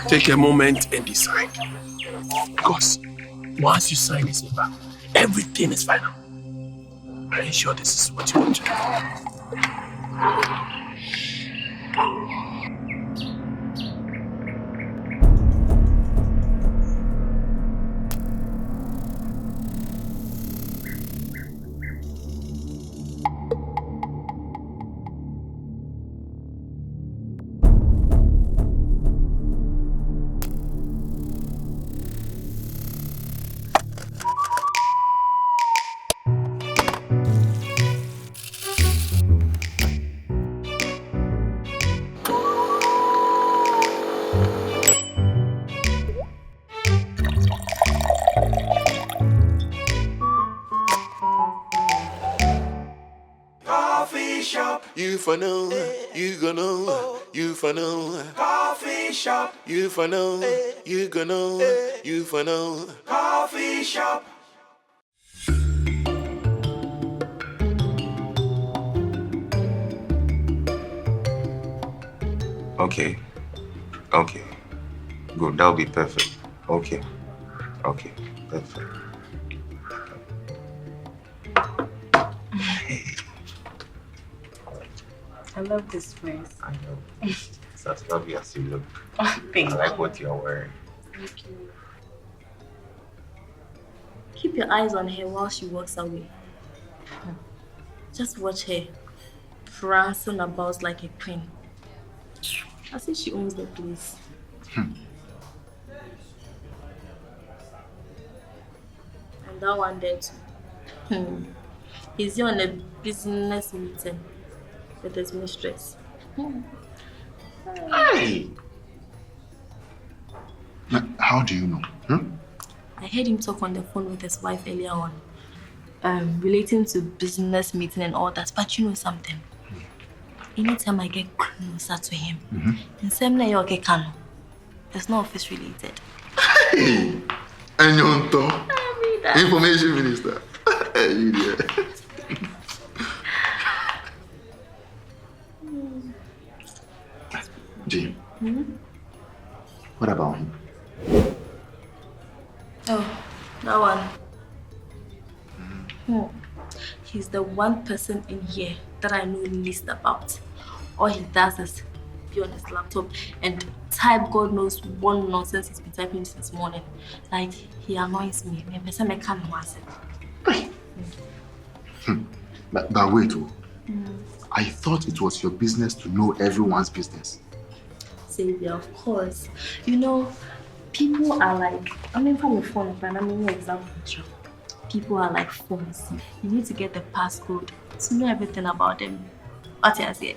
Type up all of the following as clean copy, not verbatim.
Take a moment and decide. Because once you sign this paper, everything is final. Are you sure this is what you want to do? You for know, you gonna know, you for know. Coffee shop, you for know, you gonna know, you for know. Coffee shop. Okay. Good, that'll be perfect. Okay, perfect. I love this place. I know. It's as lovely as you look. Thank you. I like what you're wearing. Thank you. Keep your eyes on her while she walks away. Just watch her prancing about like a queen. I think she owns the place. And that one there too. He's here on a business meeting with his mistress. Hey! How do you know? I heard him talk on the phone with his wife earlier on, relating to business meeting and all that. But you know something? Anytime I get closer to him, in same way you get cano, it's not office related. Hey! And you're on Information Minister. You there? Jane, what about him? Oh, that one. He's the one person in here that I know least about. All he does is be on his laptop and type God knows one nonsense he's been typing since morning. Like, he annoys me. But wait, I thought it was your business to know everyone's business. Xavier, of course. You know, people are like, from the phone, but example. People are like phones. You need to get the passcode to know everything about them. What I say?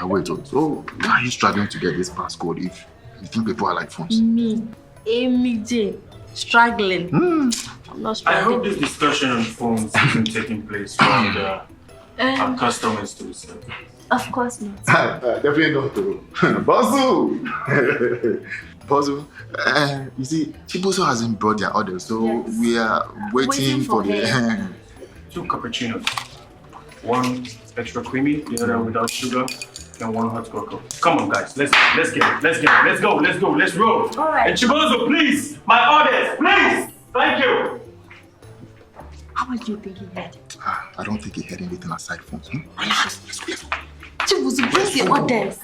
Wait, so why are you struggling to get this passcode if you think people are like phones? Me, Amy J, struggling. I'm not struggling. I hope this discussion on phones isn't taking place from our customers to serve. Of course not. Definitely not. Puzzle. You see, Chibuso hasn't brought their order, so we are waiting for the... 2 cappuccinos. 1 extra creamy, the other without sugar, and 1 hot cocoa. Come on, guys, let's get it. Let's go, let's roll. All right. And Chibuso, please, my orders, please. Thank you. How much do you think he had? I don't think he had anything aside phones. Let's go. Chibuso, bring the orders.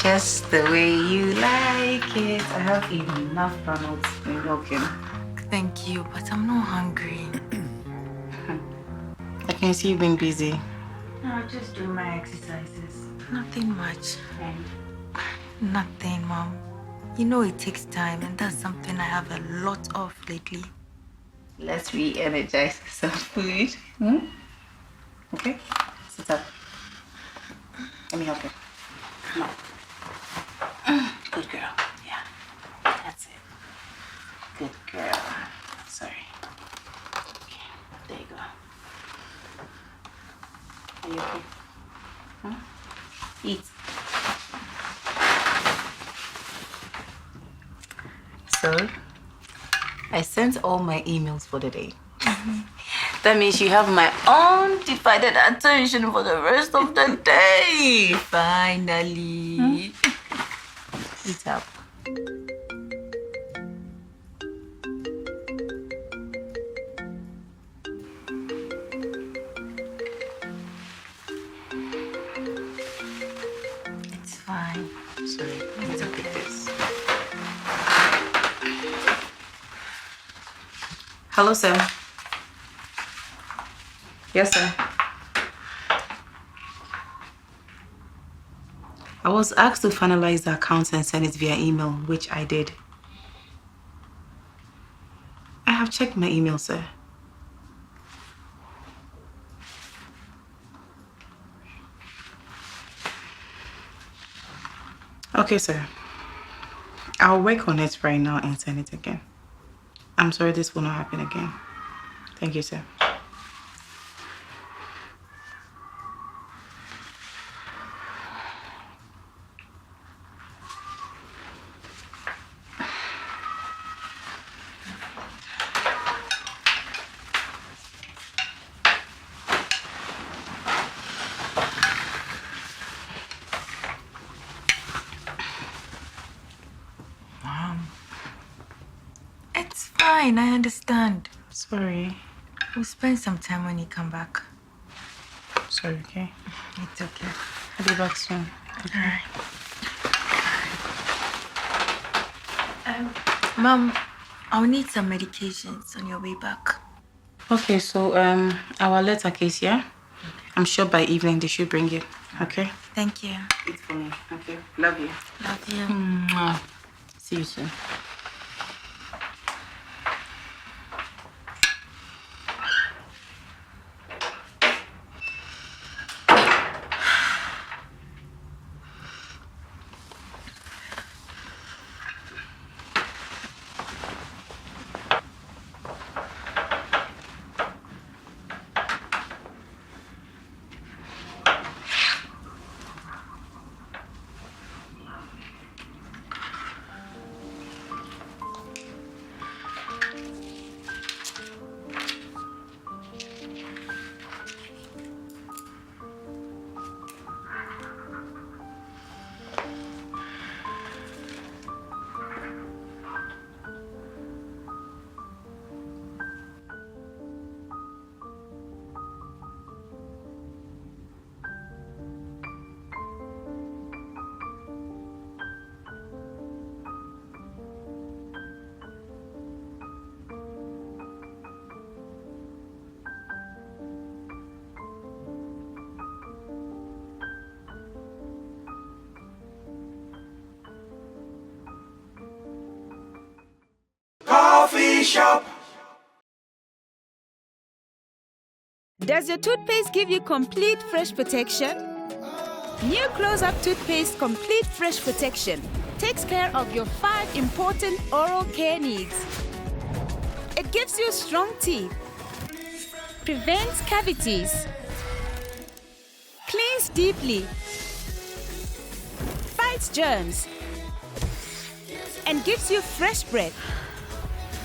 Just the way you like it. I have enough donuts and walking. Thank you, but I'm not hungry. I can see you've been busy. No, just doing my exercises. Nothing much. Nothing, Mom. You know it takes time, and that's something I have a lot of lately. Let's re-energize some food. Okay? Sit up. Let me help you. Come on. Good girl. Yeah. That's it. Good girl. Sorry. Okay. There you go. Are you okay? Huh? Eat. So, I sent all my emails for the day. That means you have my undivided attention for the rest of the day. Finally. Eat up. It's fine. Sorry, let me take this. Hello, sir. Yes, sir. I was asked to finalize the accounts and send it via email, which I did. I have checked my email, sir. Okay, sir. I'll work on it right now and send it again. I'm sorry this will not happen again. Thank you, sir. It's fine, I understand. Sorry. We'll spend some time when you come back. Sorry, okay? It's okay. I'll be back soon. Okay. Mom, I'll need some medications on your way back. Okay, so our letter case, yeah? I'm sure by evening they should bring it. Okay? Thank you. Eat for me. Okay. Love you. Love you. Mwah. See you soon. Coffee shop. Does your toothpaste give you complete fresh protection? New Close-Up Toothpaste Complete Fresh Protection takes care of your 5 important oral care needs. It gives you strong teeth, prevents cavities, cleans deeply, fights germs, and gives you fresh breath.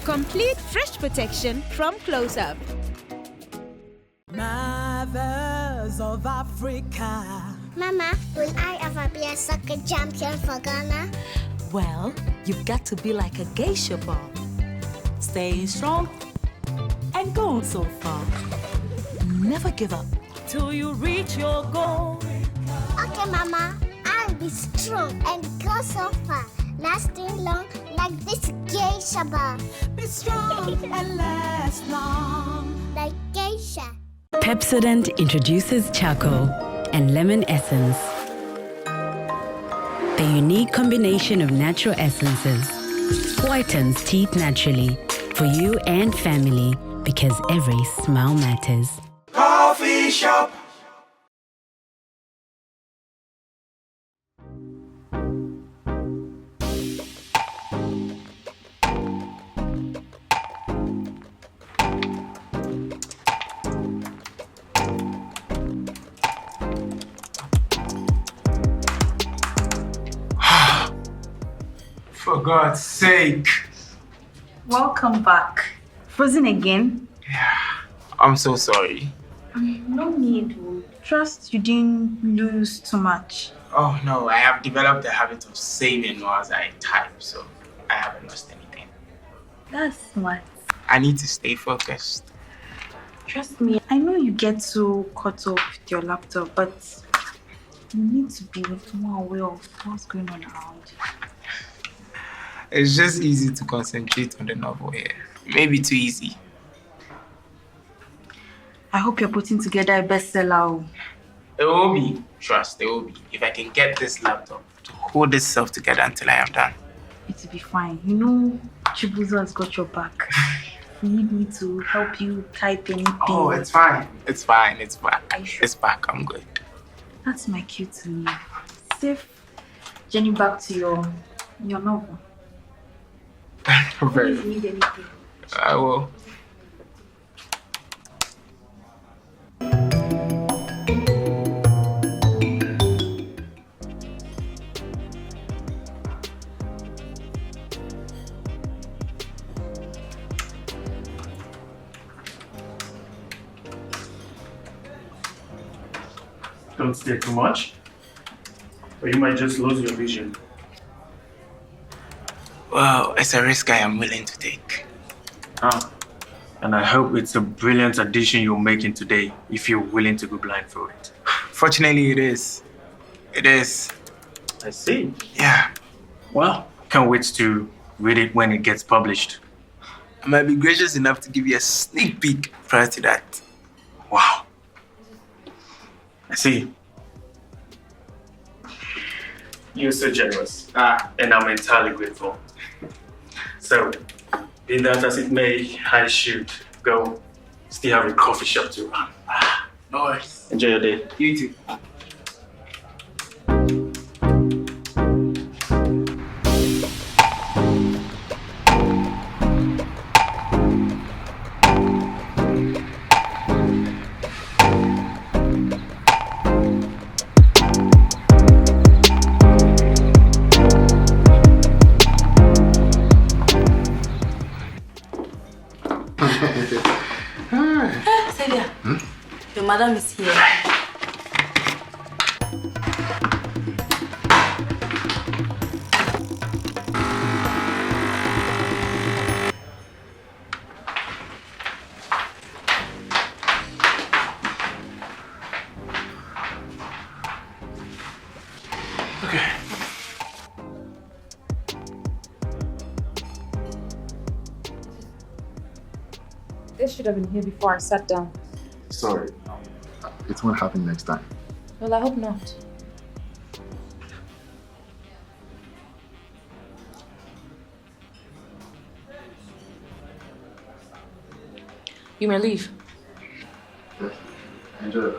Complete fresh protection from Close-Up. Mothers of Africa. Mama, will I ever be a soccer champion for Ghana? Well, you've got to be like a geisha ball. Staying strong and going so far. Never give up till you reach your goal. Okay, Mama, I'll be strong and go so far, lasting long like this geisha ball. Be strong and last long. Like geisha. Pepsodent introduces charcoal and lemon essence. The unique combination of natural essences whitens teeth naturally for you and family because every smile matters. Coffee shop. For God's sake. Welcome back. Frozen again? Yeah, I'm so sorry. No need. Trust you didn't lose too much. Oh no, I have developed the habit of saving as I type, so I haven't lost anything. That's smart. I need to stay focused. Trust me, I know you get so caught up with your laptop, but you need to be more aware of what's going on around you. It's just easy to concentrate on the novel here. Maybe too easy. I hope you're putting together a bestseller. It will be. Trust, it will be. If I can get this laptop to hold itself together until I am done. It will be fine. You know, Chibuzo has got your back. If you need me to help you type anything. Oh, it's fine. It's fine. It's back. It's back. I'm good. That's my cue to leave. Safe journey back to your novel. Very. If you need anything. I will. Don't stay too much, or you might just lose your vision. Well, it's a risk I am willing to take. And I hope it's a brilliant addition you're making today if you're willing to go blind for it. Fortunately, it is. It is. I see. Yeah. Well, can't wait to read it when it gets published. I might be gracious enough to give you a sneak peek prior to that. Wow. I see. You're so generous. And I'm entirely grateful. So, be that as it may, I should go. Still have a coffee shop to run. No worries. Enjoy your day. You too. Celia, your madam is here. Okay. This should have been here before I sat down. Sorry. It won't happen next time. Well, I hope not. You may leave. Yes. Enjoy it.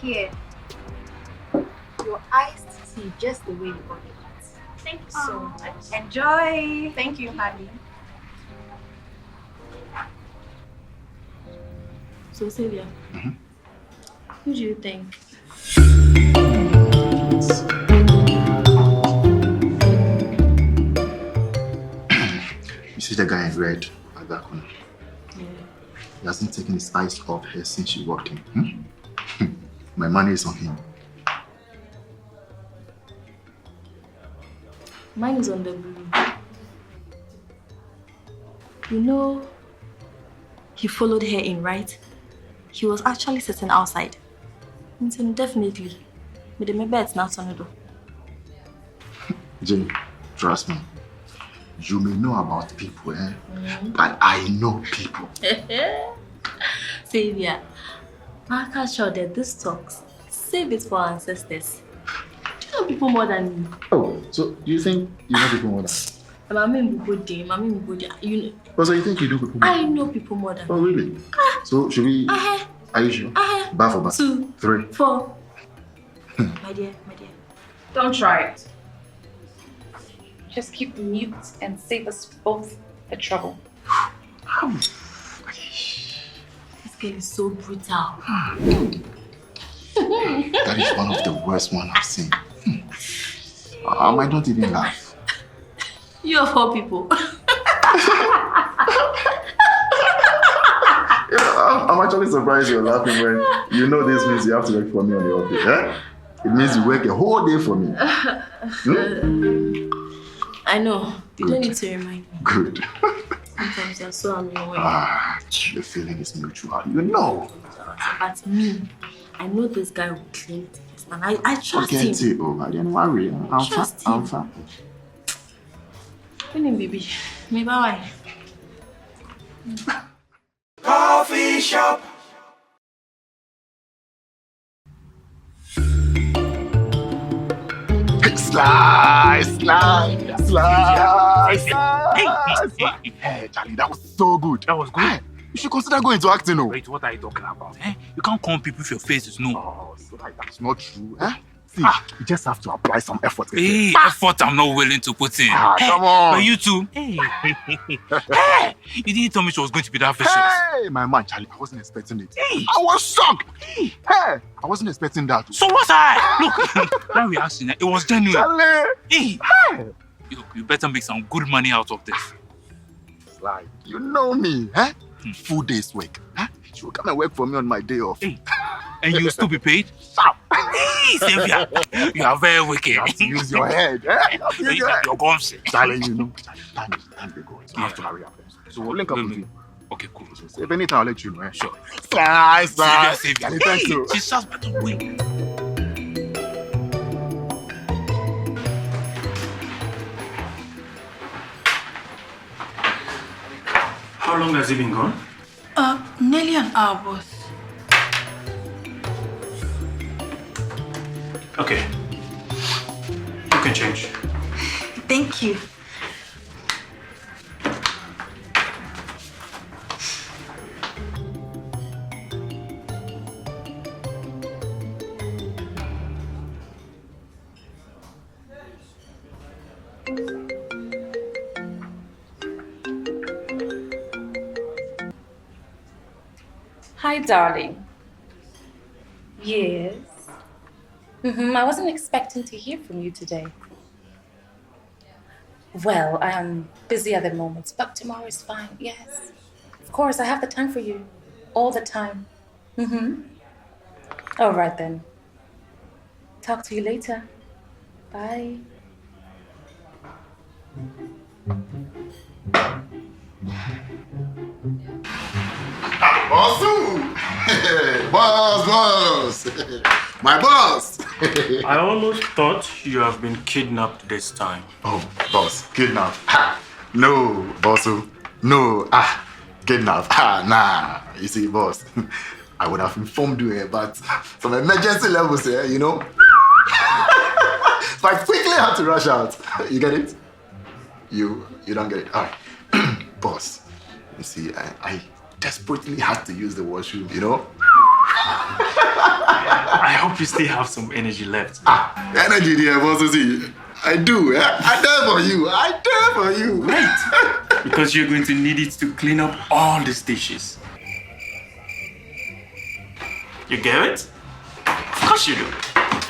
Here. Your eyes see just the way you want it. Thank you so much. Enjoy. Thank you, honey. So, Celia, who do you think? You see the guy in red at that corner? Yeah. He hasn't taken his eyes off her since she walked in. My money is on him. Mine is on the blue. You know, he followed her in, right? He was actually sitting outside. And so definitely, but maybe it's not on the door. Jane, trust me. you may know about people, but I know people. Savior, I can show that this talks. Save it for our ancestors. Do you know people more than me? Oh, so do you think you know people more than? You know. Oh, so you think you know people more? I know people more than. Oh, really? So should we? Are you sure? Bar for bar. 2, 3, 4. My dear. Don't try it. Just keep mute and save us both the trouble. This girl is so brutal. That is one of the worst ones I've seen. I might not even laugh. You of all people. I'm actually surprised you're laughing when you know this means you have to work for me on the office. It means you work a whole day for me. I know. You don't need to remind me. Good. Sometimes you're so annoying. The feeling is mutual. You know. But me, I know this guy will clean it. And I trust him. Kente, I didn't worry. I'm fine. Baby. Maybe why? Coffee shop. Slide. Hey, Charlie, that was so good. That was good. Hey, you should consider going to acting. Wait, what are you talking about? You can't call people if your face is no. Oh, so that's not true. See, you just have to apply some effort. Effort I'm not willing to put in. Come on. But you too. You didn't tell me she was going to be that vicious. Hey, my man, Charlie, I wasn't expecting it. I was shocked. I wasn't expecting that. So was I. Look, that reaction, it was genuine. Charlie. You better make some good money out of this. Like, you know me, full day's work. You come and work for me on my day off. And you still be paid? Sylvia, you are very wicked. You have to use your head. Your gums. Charlie, you know, time is going. So I have to hurry up. So we'll link up with you. Okay, cool. So if anything, I'll let you know. Sure. Sylvia. Thank you. She's just better win. How long has he been gone? Nearly an hour, boss. Okay. You can change. Thank you. Hi, darling. Yes. I wasn't expecting to hear from you today. Well, I am busy at the moment, but tomorrow is fine. Yes. Of course, I have the time for you. All the time. All right, then. Talk to you later. Bye. Awesome! Boss! My boss! I almost thought you have been kidnapped this time. Oh, boss, kidnapped. No, boss. No, kidnapped. Nah. You see, boss, I would have informed you, but some emergency levels here, you know. So I quickly had to rush out. You get it? You don't get it. All right. Boss, you see, I desperately had to use the washroom, you know? I hope you still have some energy left. Energy there, boss. See, I do. I dare for you. Right. Because you're going to need it to clean up all these dishes. You get it? Of course you do.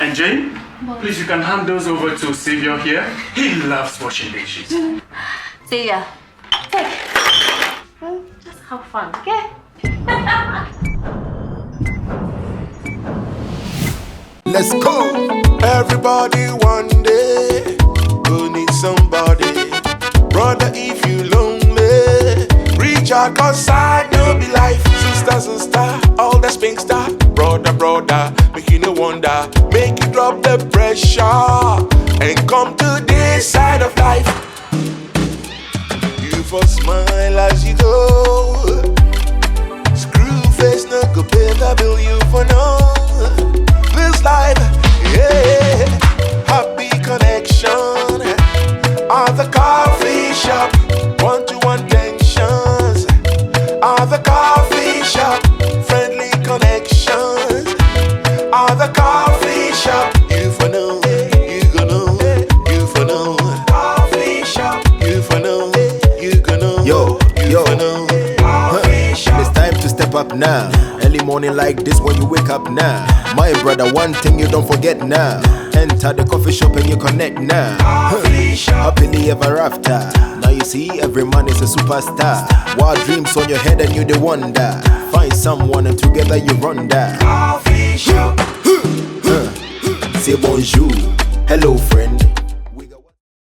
And Jane, please, you can hand those over to Xavier here. He loves washing dishes. Xavier, take. Just have fun, okay? Let's go. Everybody one day will need somebody. Brother, if you lonely, reach out, cause side no be life. Sisters and star, all the spink star. Brother, make you no wonder. Make you drop the pressure and come to this side of life. for smile as you go. Screw face, no go pay the bill you for no. This life, yeah. Happy connection at the coffee shop. One-to-one tensions at the coffee shop. Friendly connections at the coffee shop. You for know, you gonna know, you for know. Coffee shop, you for know, you gonna know. Yo, for know. It's time to step up now. Early morning like this when you wake up now. My brother, one thing you don't forget now. Enter the coffee shop and you connect now. Happily ever after. Now you see every man is a superstar. Wild dreams on your head and you the wonder. Find someone and together you run that. Coffee shop. Say bonjour, hello friend.